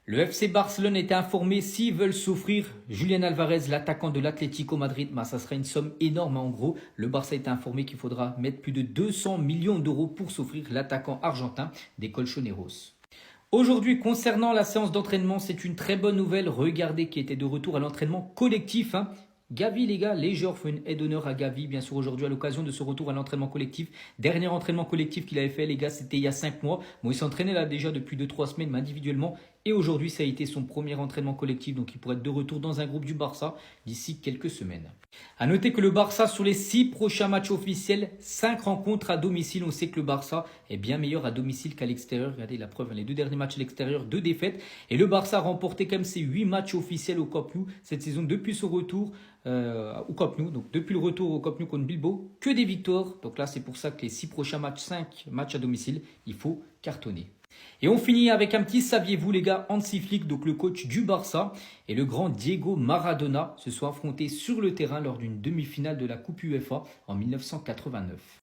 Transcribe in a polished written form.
Le FC Barcelone était informé s'ils veulent s'offrir Julián Alvarez, l'attaquant de l'Atlético Madrid. Ça serait une somme énorme en gros. Le Barça était informé qu'il faudra mettre plus de 200 millions d'euros pour s'offrir l'attaquant argentin des Colchoneros. Aujourd'hui, concernant la séance d'entraînement, c'est une très bonne nouvelle. Regardez qui était de retour à l'entraînement collectif. Gavi, les gars, les joueurs font une aide d'honneur à Gavi, bien sûr, aujourd'hui, à l'occasion de ce retour à l'entraînement collectif. Dernier entraînement collectif qu'il avait fait, les gars, c'était il y a 5 mois. Bon, il s'entraînait là déjà depuis 2-3 semaines, mais individuellement. Et aujourd'hui, ça a été son premier entraînement collectif, donc il pourrait être de retour dans un groupe du Barça d'ici quelques semaines. A noter que le Barça, sur les 6 prochains matchs officiels, 5 rencontres à domicile. On sait que le Barça est bien meilleur à domicile qu'à l'extérieur. Regardez la preuve, les 2 derniers matchs à l'extérieur, 2 défaites. Et le Barça a remporté quand même ses 8 matchs officiels au Camp Nou cette saison depuis son retour au Camp Nou. Donc depuis le retour au Camp Nou contre Bilbao, que des victoires. Donc là, c'est pour ça que les 6 prochains matchs, 5 matchs à domicile, il faut cartonner. Et on finit avec un petit saviez-vous les gars, Hansi Flick, donc le coach du Barça, et le grand Diego Maradona se sont affrontés sur le terrain lors d'une demi-finale de la Coupe UEFA en 1989.